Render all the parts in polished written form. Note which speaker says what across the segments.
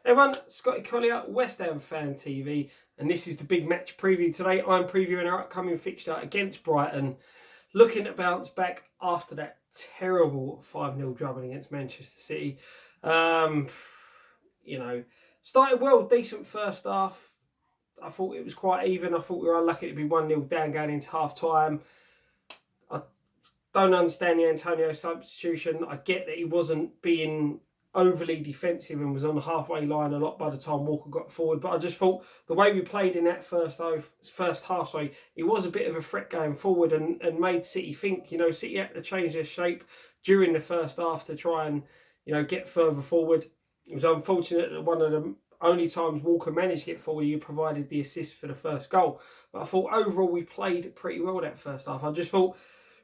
Speaker 1: Everyone, Scotty Collier, West Ham Fan TV, and this is the big match preview today. I'm previewing our upcoming fixture against Brighton, looking to bounce back after that terrible 5-0 drubbing against Manchester City. Started well, decent first half. I thought it was quite even. I thought we were unlucky to be 1-0 down going into half-time. I don't understand the Antonio substitution. I get that he wasn't being overly defensive and was on the halfway line a lot by the time Walker got forward, but I just thought the way we played in that first half, it was a bit of a threat going forward and made City think. City had to change their shape during the first half to try and get further forward. It was unfortunate that one of the only times Walker managed to get forward, he provided the assist for the first goal. But I thought overall we played pretty well that first half. I just thought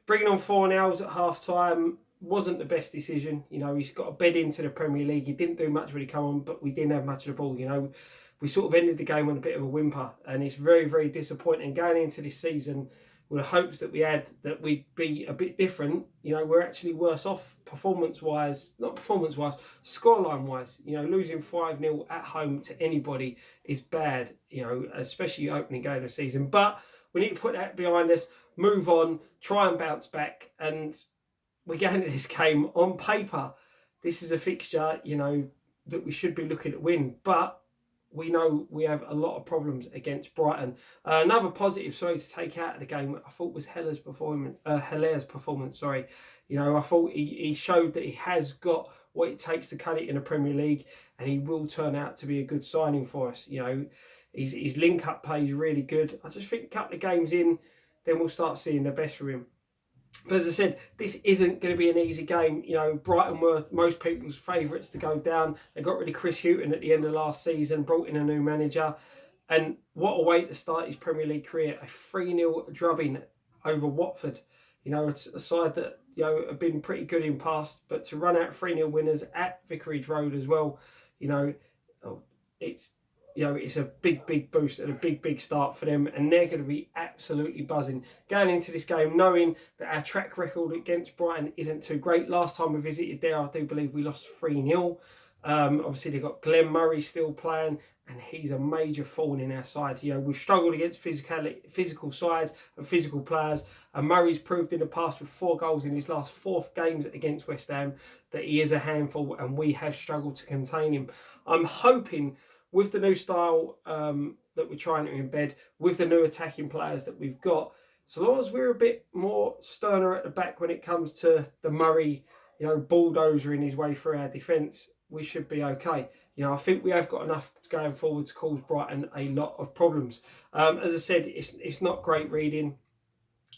Speaker 1: bringing on 4-0 at half time wasn't the best decision. He's got a bed into the Premier League. He didn't do much when he came on, but we didn't have much of the ball. We sort of ended the game on a bit of a whimper, and it's very, very disappointing going into this season with the hopes that we had that we'd be a bit different. We're actually worse off performance-wise, not performance-wise, scoreline-wise. Losing 5-0 at home to anybody is bad, especially opening game of the season. But we need to put that behind us, move on, try and bounce back, and we get into this game on paper. This is a fixture, that we should be looking to win, but we know we have a lot of problems against Brighton. Another positive, to take out of the game, I thought was Heller's performance. I thought he showed that he has got what it takes to cut it in the Premier League, and he will turn out to be a good signing for us. His link-up play is really good. I just think a couple of games in, then we'll start seeing the best from him. But as I said, this isn't going to be an easy game. Brighton were most people's favourites to go down. They got rid of Chris Hughton at the end of last season, brought in a new manager. And what a way to start his Premier League career. A 3-0 drubbing over Watford. It's a side that, have been pretty good in past. But to run out 3-0 winners at Vicarage Road as well, it's a big, big boost and a big, big start for them. And they're going to be absolutely buzzing going into this game, knowing that our track record against Brighton isn't too great. Last time we visited there, I do believe we lost 3-0. Obviously, they've got Glenn Murray still playing, and he's a major thorn in our side. We've struggled against physical sides and physical players, and Murray's proved in the past with 4 goals in his last 4 games against West Ham that he is a handful, and we have struggled to contain him. I'm hoping with the new style that we're trying to embed, with the new attacking players that we've got, so long as we're a bit more sterner at the back when it comes to the Murray, bulldozering his way through our defence, we should be okay. I think we have got enough going forward to cause Brighton a lot of problems. As I said, it's not great reading.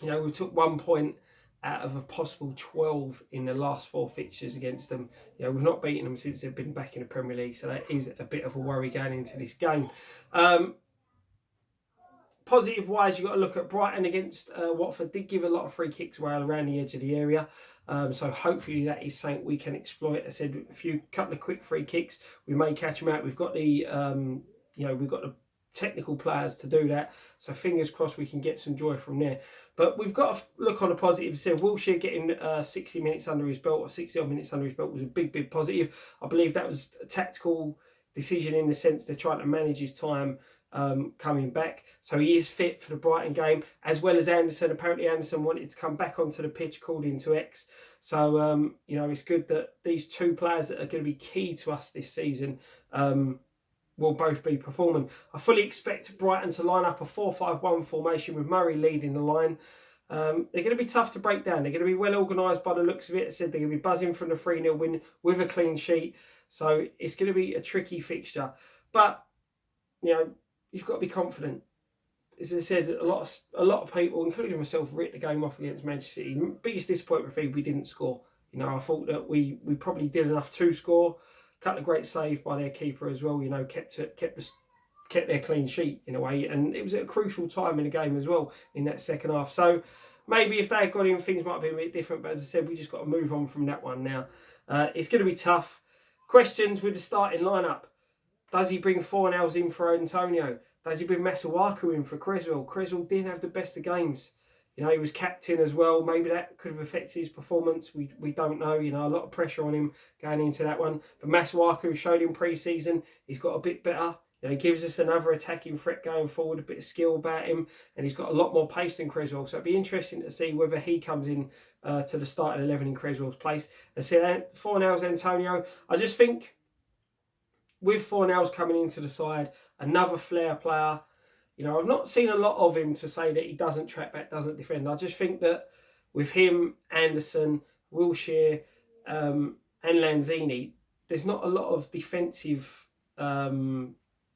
Speaker 1: We took 1 point out of a possible 12 in the last 4 fixtures against them. We've not beaten them since they've been back in the Premier League, so that is a bit of a worry going into this game. Positive-wise, you've got to look at Brighton against Watford. Did give a lot of free kicks away around the edge of the area, so hopefully that is something we can exploit. I said couple of quick free kicks, we may catch them out. We've got the we've got the technical players to do that, so fingers crossed we can get some joy from there. But we've got to look on a positive. So Wilshere getting 60 minutes under his belt, or 60 odd minutes under his belt, was a big, big positive. I believe that was a tactical decision in the sense they're trying to manage his time coming back, so he is fit for the Brighton game, as well as Anderson. Apparently Anderson wanted to come back onto the pitch, according to X. So it's good that these 2 players that are going to be key to us this season will both be performing. I fully expect Brighton to line up a 4-5-1 formation with Murray leading the line. They're going to be tough to break down. They're going to be well organised by the looks of it. I said they're going to be buzzing from the 3-0 win with a clean sheet. So it's going to be a tricky fixture. But, you've got to be confident. As I said, a lot of people, including myself, writ the game off against Manchester City. Biggest disappointment for me, we didn't score. I thought that we probably did enough to score. A couple of great saves by their keeper as well. Kept their clean sheet in a way, and it was at a crucial time in the game as well in that second half. So maybe if they had got in, things might have been a bit different. But as I said, we just got to move on from that one now. It's going to be tough. Questions with the starting lineup. Does he bring Fornals in for Antonio? Does he bring Masuaku in for Creswell? Creswell didn't have the best of games. You know, he was captain as well. Maybe that could have affected his performance. We don't know. You know, a lot of pressure on him going into that one. But Masuaku showed in pre-season he's got a bit better. You know, he gives us another attacking threat going forward, a bit of skill about him, and he's got a lot more pace than Creswell. So it'd be interesting to see whether he comes in to the starting 11 in Creswell's place. I said Fornals, Antonio. I just think with Fornals coming into the side, another flair player. You know, I've not seen a lot of him to say that he doesn't track back, doesn't defend. I just think that with him, Anderson, Wilshere, and Lanzini, there's not a lot of defensive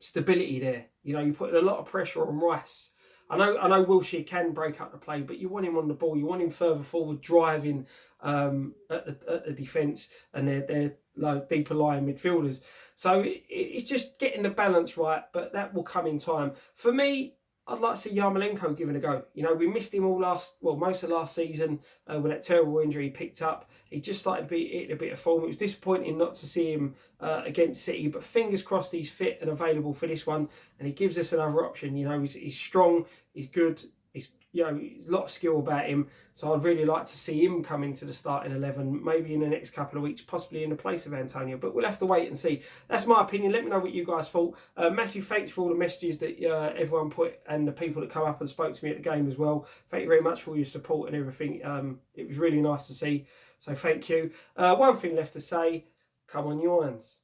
Speaker 1: stability there. You know, you're putting a lot of pressure on Rice. I know Wilshere can break up the play, but you want him on the ball. You want him further forward, driving at the defence and their deeper lying midfielders. So it's just getting the balance right, but that will come in time. For me, I'd like to see Yarmolenko given a go. You know, we missed him most of last season with that terrible injury he picked up. He just started to be in a bit of form. It was disappointing not to see him against City, but fingers crossed he's fit and available for this one, and he gives us another option. You know, he's strong, he's good, you know, a lot of skill about him. So I'd really like to see him come into the starting 11, maybe in the next couple of weeks, possibly in the place of Antonio. But we'll have to wait and see. That's my opinion. Let me know what you guys thought. Massive thanks for all the messages that everyone put and the people that come up and spoke to me at the game as well. Thank you very much for all your support and everything. It was really nice to see. So thank you. One thing left to say, come on, you irons.